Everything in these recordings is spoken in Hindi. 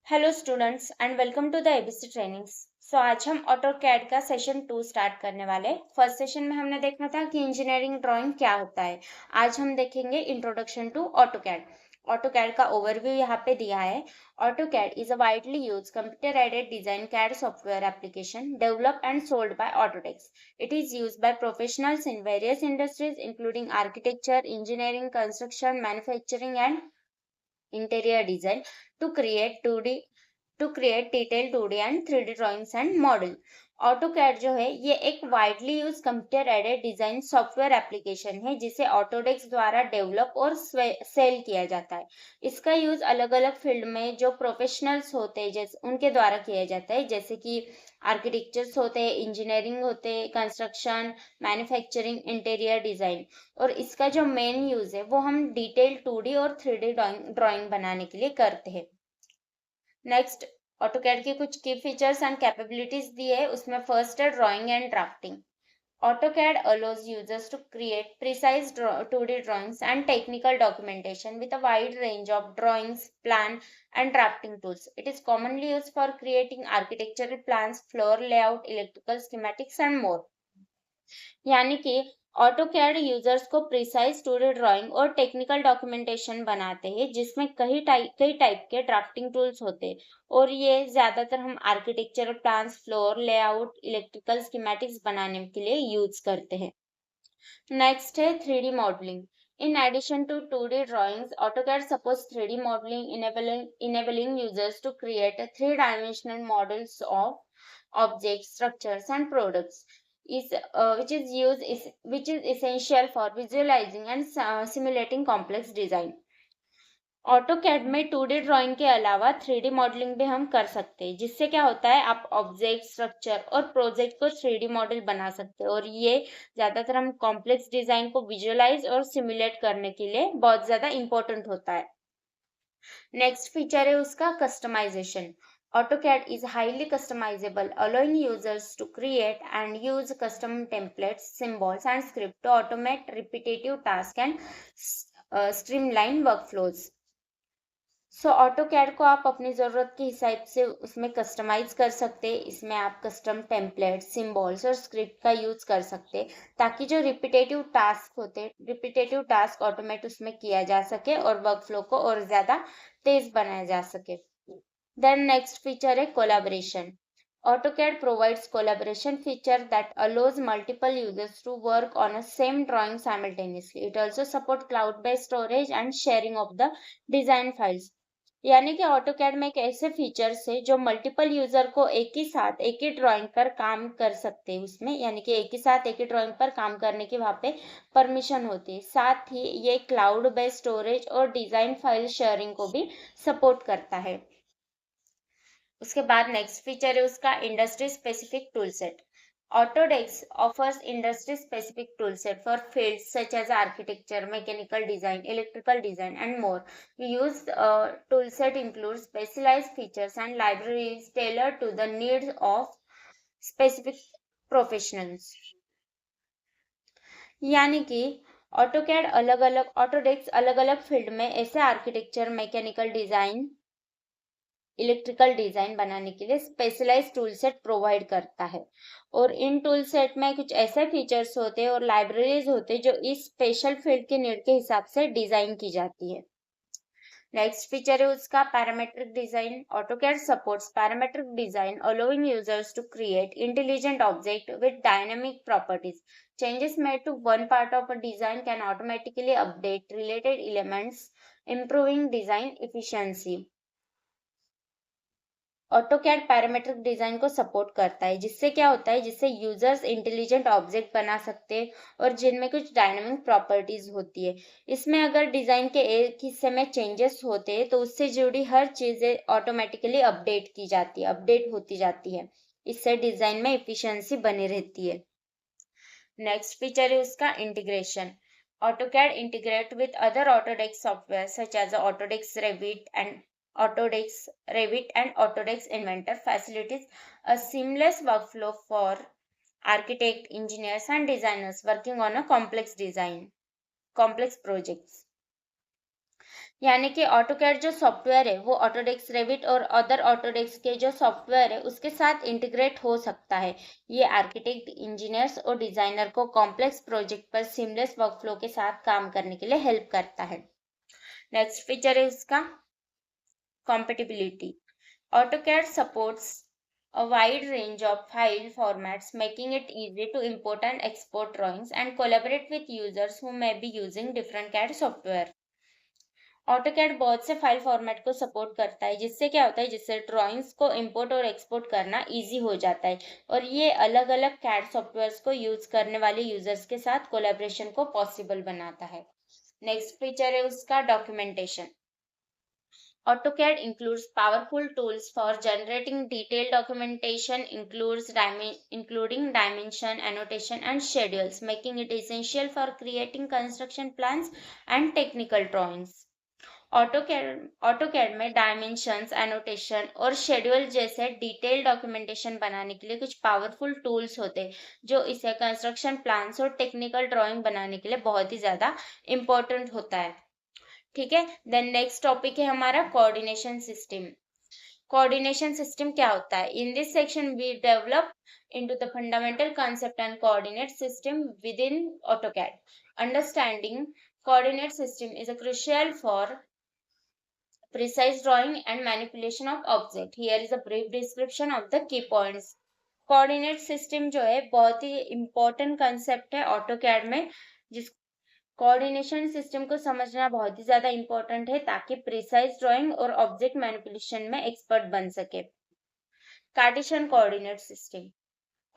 Hello students and welcome to the ABC trainings. आज हम ऑटो कैड का सेशन 2 स्टार्ट करने वाले। फर्स्ट सेशन में हमने देखा था कि इंजीनियरिंग ड्राइंग क्या होता है। आज हम देखेंगे introduction to AutoCAD. AutoCAD का ओवरव्यू यहाँ पे दिया है। AutoCAD is a widely use computer aided design CAD software application developed and sold by Autodesk. It is used by professionals in various industries including architecture, engineering, construction, manufacturing and interior design to create 2D to create detailed 2D and 3D drawings and model. AutoCAD जो है ये एक widely use computer aided design software application है जिसे ऑटोडेस्क द्वारा डेवलप और सेल किया जाता है। इसका यूज अलग अलग फील्ड में जो प्रोफेशनल्स होते हैं जैसे उनके द्वारा किया जाता है, जैसे कि आर्किटेक्चर्स होते हैं, इंजीनियरिंग होते हैं, कंस्ट्रक्शन, मैन्युफैक्चरिंग, इंटीरियर डिजाइन। और इसका जो मेन यूज है वो हम डिटेल 2D और 3D ड्राइंग बनाने के लिए करते हैं। नेक्स्ट, ऑटोकैड के कुछ की फीचर्स एंड कैपेबिलिटीज दी है। उसमें फर्स्ट है drawing and drafting. AutoCAD allows users to create precise 2D drawings and technical documentation with a wide range of drawings, plan, and drafting tools. It is commonly used for creating architectural plans, floor layout, electrical schematics, and more. यानी कि ऑटोकैड यूजर्स को प्रिसाइज 2D ड्राइंग और टेक्निकल डॉक्यूमेंटेशन बनाते हैं जिसमें कई टाइप के ड्राफ्टिंग टूल्स होते हैं। और ये ज्यादातर हम architectural plans, floor layout, electrical schematics बनाने के लिए यूज करते हैं। नेक्स्ट है 3D modelling. In addition to 2D drawings, AutoCAD supports 3D modeling, enabling users to create three-dimensional models of objects, structures, and products. Which is essential for visualizing and simulating complex design. AutoCAD में 2D ड्राइंग के अलावा 3D मॉडलिंग भी हम कर सकते हैं, जिससे क्या होता है आप ऑब्जेक्ट, स्ट्रक्चर और प्रोजेक्ट को 3D मॉडल बना सकते हैं। और ये ज्यादातर हम कॉम्प्लेक्स डिजाइन को विजुअलाइज और सिमुलेट करने के लिए बहुत ज्यादा इंपॉर्टेंट होता है। नेक्स्ट फीचर है उसका customization. AutoCAD is highly customizable, allowing users to create and use custom templates, symbols, and script to automate repetitive tasks and streamline workflows. AutoCAD को आप अपनी ज़रूरत के हिसाब से उसमें कस्टमाइज कर सकते हैं। इसमें आप कस्टम टेम्पलेट, सिंबल्स और स्क्रिप्ट का यूज कर सकते हैं ताकि जो रिपीटेटिव टास्क ऑटोमेट उसमें किया जा सके और वर्कफ्लो को और ज़्यादा तेज बनाया जा सके। देन नेक्स्ट फीचर है collaboration. AutoCAD provides collaboration feature that allows multiple users to work on a same drawing simultaneously. It also supports cloud-based storage and sharing of the design files. यानी कि AutoCAD में एक ऐसे फीचर्स है जो मल्टीपल यूजर को एक ही साथ एक ही ड्राइंग पर काम कर सकते हैं उसमें, यानी कि एक ही साथ एक ही ड्राइंग पर काम करने की वहाँ पे परमिशन होती है। साथ ही ये क्लाउड बेस्ड स्टोरेज और डिजाइन फाइल शेयरिंग को भी सपोर्ट करता है। उसके बाद नेक्स्ट फीचर है उसका industry specific tool set. Autodesk offers industry-specific toolset for fields such as architecture, mechanical design, electrical design, and more. We use toolset includes specialized features and libraries tailored to the needs of specific professionals. यानी कि ऑटोडेस्क अलग अलग फील्ड में ऐसे architecture, mechanical design, electrical design बनाने के लिए स्पेशलाइज्ड टूल सेट प्रोवाइड करता है। और इन टूल सेट में कुछ ऐसे फीचर्स होते हैं और लाइब्रेरीज होते हैं जो इस स्पेशल फील्ड के नीड के हिसाब से डिजाइन की जाती है। नेक्स्ट फीचर है उसका parametric design. AutoCAD supports parametric design, allowing users to create intelligent object with dynamic properties. Changes made to one part of a design can automatically update related elements, improving design efficiency. AutoCAD parametric design को सपोर्ट करता है, जिससे क्या होता है, जिससे यूजर्स इंटेलिजेंट ऑब्जेक्ट बना सकते हैं और जिनमें कुछ डायनामिक प्रॉपर्टीज होती है। इसमें अगर डिजाइन के एक हिस्से में चेंजेस होते हैं तो उससे जुड़ी हर चीजें ऑटोमेटिकली अपडेट होती जाती है। इससे डिजाइन में इफिशियंसी बनी रहती है। नेक्स्ट फीचर है उसका integration. AutoCAD integrate with other Autodesk software such as Autodesk Revit and Autodesk Inventor facilitates a seamless workflow for architects, engineers, and designers working on a complex projects. यानी कि ऑटोकैड जो सॉफ्टवेयर है वो ऑटोडेस्क रेविट और अदर ऑटोडेस्क के जो सॉफ्टवेयर है उसके साथ इंटीग्रेट हो सकता है। ये आर्किटेक्ट, इंजीनियर्स और डिजाइनर को कॉम्प्लेक्स प्रोजेक्ट पर सीमलेस वर्कफ्लो के साथ काम करने के लिए हेल्प करता है। नेक्स्ट फीचर है इसका compatibility. AutoCAD supports a wide range of file formats, making it easy to import and export drawings and collaborate with users who may be using different CAD software. AutoCAD बहुत से फाइल फॉर्मेट को सपोर्ट करता है, जिससे क्या होता है, जिससे ड्राइंग्स को इंपोर्ट और एक्सपोर्ट करना इजी हो जाता है और ये अलग अलग कैड सॉफ्टवेयर्स को यूज करने वाले यूजर्स के साथ कोलैबोरेशन को पॉसिबल बनाता है। नेक्स्ट फीचर है उसका documentation. AutoCAD includes powerful tools for generating detailed documentation, including dimension, annotation, and schedules, making it essential for creating construction plans and technical drawings. AutoCAD में डायमेंशंस, एनोटेशन और शेड्यूल जैसे डिटेल डॉक्यूमेंटेशन बनाने के लिए कुछ पावरफुल टूल्स होते हैं जो इसे कंस्ट्रक्शन प्लान्स और टेक्निकल ड्राइंग बनाने के लिए बहुत ही ज़्यादा इम्पोर्टेंट होता है। ठीक है, देन नेक्स्ट टॉपिक है हमारा कोऑर्डिनेशन सिस्टम। कोऑर्डिनेशन सिस्टम क्या होता है? In this section we develop into the fundamental concept and coordinate system within AutoCAD. Understanding coordinate system is a crucial for precise drawing and manipulation of object. Here is a brief description of the key points. Coordinate system जो है बहुत ही इम्पोर्टेंट कंसेप्ट है ऑटोकैड में, जिस कोऑर्डिनेशन सिस्टम को समझना बहुत ही ज्यादा इंपॉर्टेंट है ताकि प्रिसाइज ड्राइंग और ऑब्जेक्ट मैनिपुलेशन में एक्सपर्ट बन सके। Cartesian coordinate system.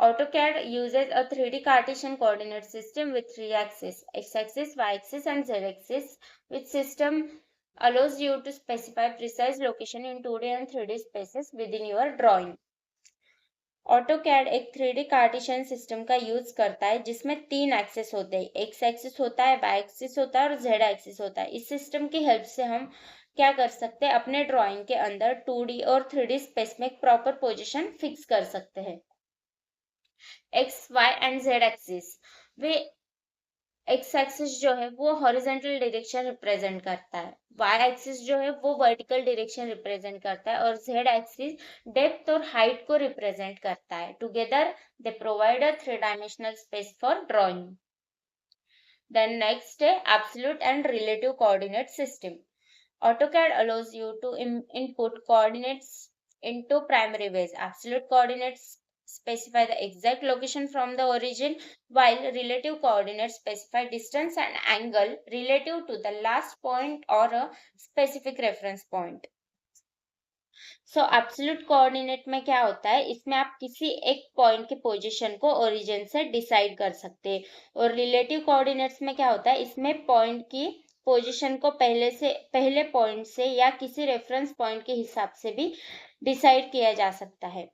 AutoCAD uses a 3D Cartesian coordinate system with three axes, x-axis, y-axis, and z-axis, which system allows you to specify precise location in 2D and 3D spaces within your drawing. AutoCAD एक 3D कार्टेशियन सिस्टम का यूज करता है जिसमें तीन एक्सेस होते हैं, एक्स एक्सिस होता है, वाई एक्सिस होता है और जेड एक्सिस होता है। इस सिस्टम की हेल्प से हम क्या कर सकते हैं, अपने ड्राइंग के अंदर 2D और 3D स्पेस में एक प्रॉपर पोजीशन फिक्स कर सकते हैं। X, Y and Z axis, वे एक्स एक्सिस जो है वो हॉरिजॉन्टल डायरेक्शन रिप्रेजेंट करता है, वाई एक्सिस जो है वो वर्टिकल डायरेक्शन रिप्रेजेंट करता है और जेड एक्सिस डेप्थ और हाइट को रिप्रेजेंट करता है। Together they provide a three dimensional space for drawing. Then next है absolute and relative coordinate system. AutoCAD allows you to input coordinates into primary ways. Absolute coordinates specify the exact location from the origin, while relative coordinates specify distance and angle relative to the last point or a specific reference point. So absolute coordinate में क्या होता है, इसमें आप किसी एक पॉइंट के पोजीशन को ओरिजिन से डिसाइड कर सकते हैं और रिलेटिव कोऑर्डिनेट्स में क्या होता है, इसमें पॉइंट की पोजीशन को पहले पॉइंट से या किसी रेफरेंस पॉइंट के हिसाब से भी डिसाइड किया जा सकता है।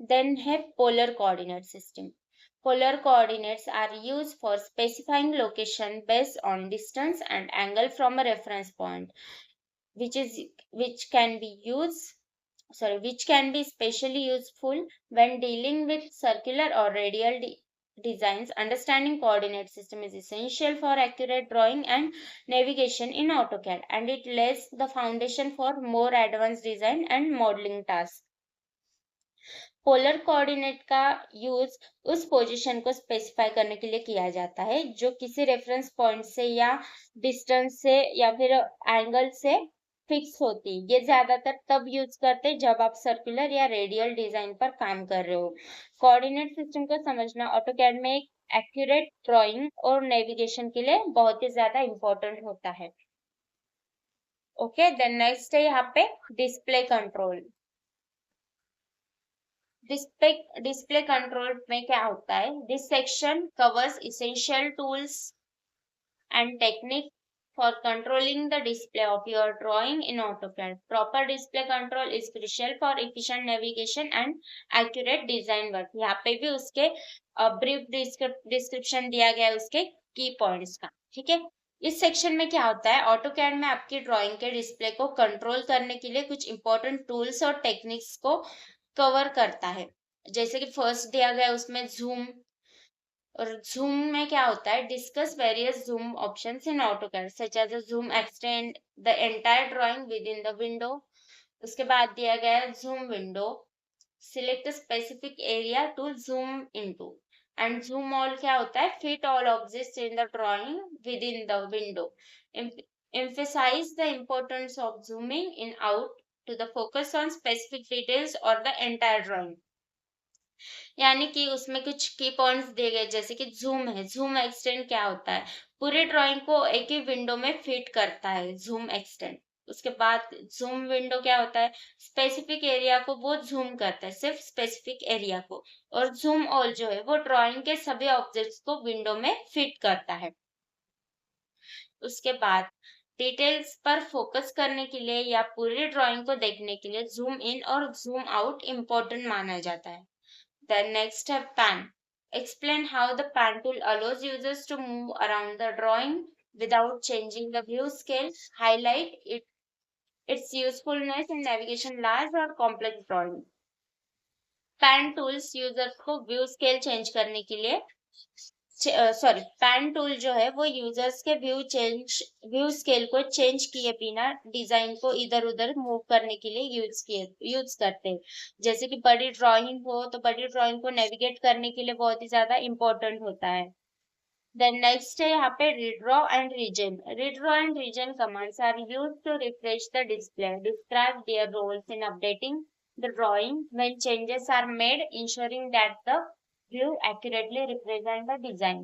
देन है polar coordinate system. Polar coordinates are used for specifying location based on distance and angle from a reference point which can be especially useful when dealing with circular or radial designs. Understanding coordinate system is essential for accurate drawing and navigation in AutoCAD, and it lays the foundation for more advanced design and modeling tasks. Polar coordinate का यूज उस पोजीशन को स्पेसिफाई करने के लिए किया जाता है जो किसी रेफरेंस पॉइंट से या डिस्टेंस से या फिर एंगल से फिक्स होती है। ये ज्यादातर तब यूज करते हैं जब आप सर्कुलर या रेडियल डिजाइन पर काम कर रहे हो। कोऑर्डिनेट सिस्टम को समझना ऑटोकैड में एक एक्यूरेट ड्राइंग और नेविगेशन के लिए बहुत ही ज्यादा इंपॉर्टेंट होता है। ओके, देन नेक्स्ट है यहाँ पे डिस्प्ले कंट्रोल। डिस्प्ले कंट्रोल में क्या होता है, this section covers essential tools and technique for controlling the display of your drawing in AutoCAD. Proper display control is crucial for efficient navigation and accurate design work. यहाँ पे भी उसके ब्रीफ डिस्क्रिप्शन दिया गया है उसके की पॉइंट्स का। ठीक है, इस सेक्शन में क्या होता है, AutoCAD में आपकी ड्राइंग के डिस्प्ले को कंट्रोल करने के लिए कुछ इंपॉर्टेंट टूल्स और टेक्निक्स को कवर करता है। जैसे कि फर्स्ट दिया गया उसमें जूम, और जूम में क्या होता है, discuss various zoom options in AutoCAD such as zoom extend the entire drawing within the window. उसके बाद दिया गया है zoom window, select specific area to zoom into. And zoom all क्या होता है, fit all objects in the drawing within the window. emphasize the importance of zooming in out to the focus on specific details or the entire drawing। यानी कि उसमें कुछ की पॉइंट्स दिए गए, जैसे कि जूम है, जूम एक्सटेंड क्या होता है, पूरी ड्राइंग को एक ही विंडो में फिट करता है जूम एक्सटेंड। उसके बाद जूम विंडो क्या होता है, स्पेसिफिक एरिया को वो जूम करता है, सिर्फ स्पेसिफिक एरिया को। और जूम ऑल जो है वो ड्राइंग के सभी ऑब्जेक्ट्स को विंडो में फिट करता है। उसके बाद डिटेल्स पर फोकस करने के लिए या पूरी ड्राइंग को देखने के लिए जूम इन और जूम आउट इम्पोर्टेंट माना जाता है। Then next है pan. Explain how the pan tool allows users to move around the drawing without changing the view scale. Highlight its usefulness in navigation large or complex drawing. Pan tools users को view scale change करने के लिए पैन टूल जो है वो यूजर्स के व्यू स्केल को चेंज किए बिना डिजाइन को इधर उधर मूव करने के लिए यूज करते हैं। जैसे कि बड़ी ड्राइंग हो तो बड़ी ड्राइंग को नेविगेट करने के लिए बहुत ही ज्यादा इम्पोर्टेंट होता है। देन नेक्स्ट है यहाँ पे redraw and regen. Redraw and regen commands are used to refresh the display, describe their roles in updating the drawing when changes are made, ensuring that the view accurately represent the design.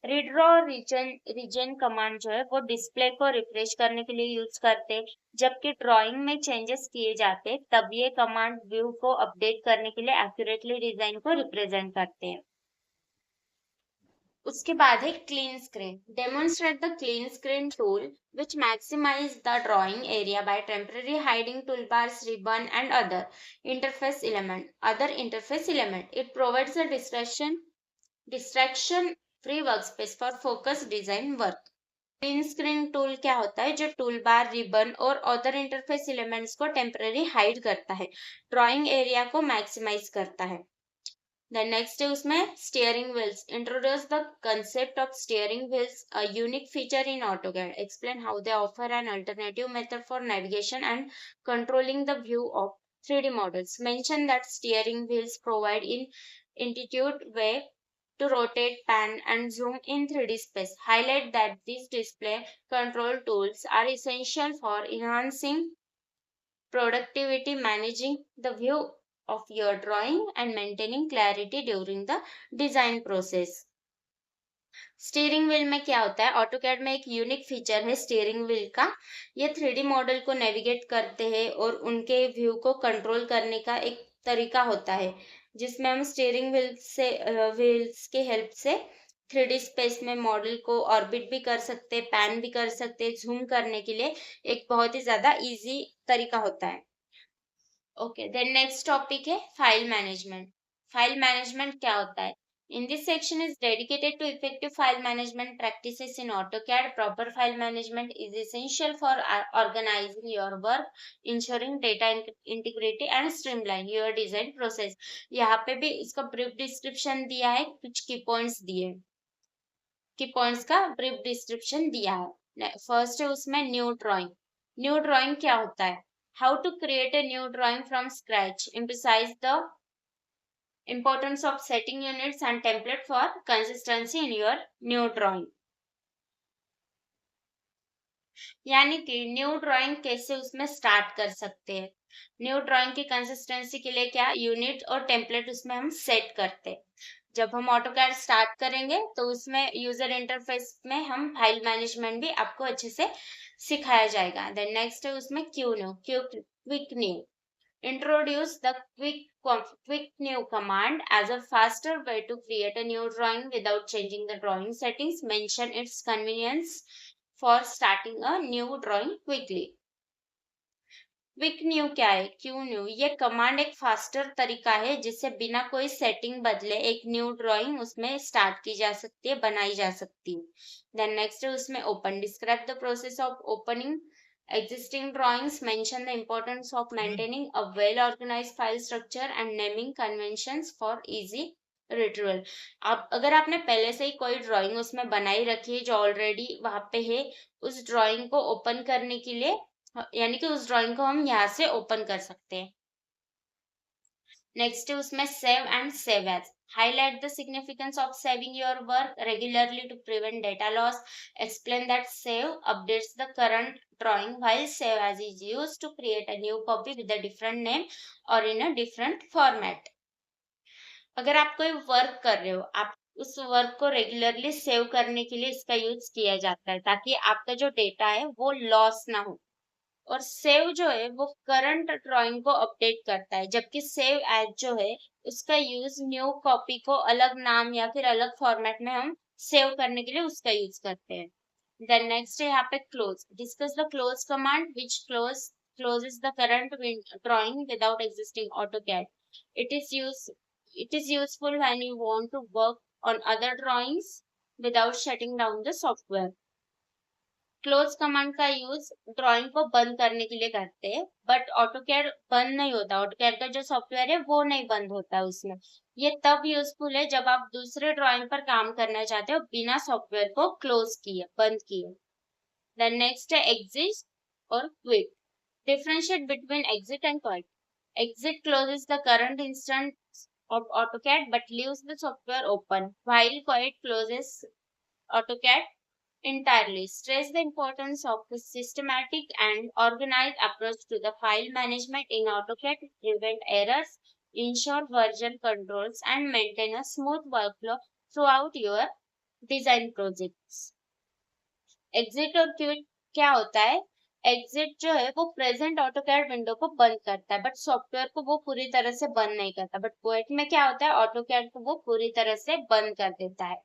Redraw regen command जो है वो डिस्प्ले को रिफ्रेश करने के लिए यूज करते हैं, जबकि ड्राइंग में चेंजेस किए जाते तब ये कमांड व्यू को अपडेट करने के लिए एक्यूरेटली डिजाइन को रिप्रेजेंट करते हैं। उसके बाद है clean screen. Demonstrate the clean screen tool which maximize the drawing area by temporarily hiding toolbars, ribbon and other interface element. It provides a distraction free workspace for focused design work. Clean screen tool क्या होता है, जो टूल बार, रिबन और अदर इंटरफेस एलिमेंट्स को टेम्पररी हाइड करता है, ड्राइंग एरिया को मैक्सिमाइज करता है। Then next है उसमें steering wheels. Introduce the concept of steering wheels, a unique feature in AutoCAD. Explain how they offer an alternative method for navigation and controlling the view of 3D models. Mention that steering wheels provide an intuitive way to rotate, pan, and zoom in 3D space. Highlight that these display control tools are essential for enhancing productivity, managing the view of your drawing and maintaining clarity during the design process. Steering wheel में क्या होता है, ऑटोकैड में एक यूनिक फीचर है स्टीयरिंग व्हील का। ये 3D मॉडल को नेविगेट करते हैं और उनके व्यू को कंट्रोल करने का एक तरीका होता है, जिसमें हम स्टीयरिंग व्हील्स के हेल्प से 3D स्पेस में मॉडल को ऑर्बिट भी कर सकते, पैन भी कर सकते, जूम करने के लिए एक बहुत ही ज्यादा इजी तरीका होता है। ओके, देन नेक्स्ट टॉपिक है फाइल मैनेजमेंट। फाइल मैनेजमेंट क्या होता है? In this section is dedicated to effective file management practices in AutoCAD. Proper file management is essential for organizing your work, ensuring data integrity and streamline your design process. यहाँ पे भी इसका brief description दिया है, कुछ key points दिए, की पॉइंट्स का ब्रीफ डिस्क्रिप्शन दिया है। फर्स्ट है उसमें न्यू ड्राइंग। न्यू ड्राइंग क्या होता है? How to create a new drawing from scratch, emphasize the importance of setting units and template for consistency in your new drawing। यानी कि न्यू ड्राइंग कैसे उसमें स्टार्ट कर सकते हैं। न्यू ड्राइंग की कंसिस्टेंसी के लिए क्या यूनिट और टेम्पलेट उसमें हम सेट करते हैं। जब हम ऑटोकैड स्टार्ट करेंगे तो उसमें यूजर इंटरफेस में हम फाइल मैनेजमेंट भी आपको अच्छे से सिखाया जाएगा। देन नेक्स्ट है उसमें quick new. Introduce the quick new command as a faster way to create a new drawing without changing the drawing settings. Mention its convenience for starting a new drawing quickly. Quick new क्या है? क्यू न्यू, ये कमांड एक फास्टर तरीका है जिससे बिना कोई सेटिंग बदले एक न्यू ड्राइंग उसमें स्टार्ट की जा सकती है, बनाई जा सकती है। देन नेक्स्ट है उसमें open. Describe the process of opening Existing drawings mention the importance of maintaining a well-organized file structure and naming conventions for easy retrieval. आप अगर आपने पहले से ही कोई ड्राइंग उसमें बनाई रखी है जो ऑलरेडी वहां पे है, उस ड्राइंग को ओपन करने के लिए यानी कि उस ड्राइंग को हम यहाँ से ओपन कर सकते हैं। नेक्स्ट है उसमें save and save as. Highlight the significance of saving your work regularly to prevent data loss. Explain that save updates the current drawing while save as is used to create a new copy with a different name or in a different format. अगर आप कोई वर्क कर रहे हो, आप उस वर्क को रेगुलरली सेव करने के लिए इसका यूज किया जाता है ताकि आपका जो डेटा है वो लॉस ना हो। और सेव जो है वो करंट ड्राइंग को अपडेट करता है, जबकि सेव एज जो है उसका यूज न्यू कॉपी को अलग नाम या फिर अलग फॉर्मेट में हम सेव करने के लिए उसका यूज करते हैं। देन नेक्स्ट है यहाँ पे close. Discuss the close command which closes the current drawing without existing AutoCAD. It is useful when you want to work on other drawings without shutting down the software. Close command का यूज ड्राइंग को बंद करने के लिए करते हैं, बट ऑटोकैड बंद नहीं होता। ऑटोकैड का जो सॉफ्टवेयर है वो नहीं बंद होता है उसमें। ये तब यूजफुल है जब आप दूसरे ड्राइंग पर काम करना चाहते हो बिना सॉफ्टवेयर को क्लोज किए, बंद किए। देन नेक्स्ट है एग्जिट और quit. Differentiate between exit and quit. Exit closes the current instance of AutoCAD but leaves the software open, while quit closes AutoCAD entirely. Stress the importance of the systematic and organized approach to the file management in AutoCAD to prevent errors, ensure version controls, and maintain a smooth workflow throughout your design projects. Exit और क्विट क्या होता है? एग्जिट जो है वो प्रेजेंट ऑटोकैड विंडो को बंद करता है, बट सॉफ्टवेयर को वो पूरी तरह से बंद नहीं करता। बट क्विट में क्या होता है? ऑटोकैड को वो पूरी तरह से बंद कर देता है।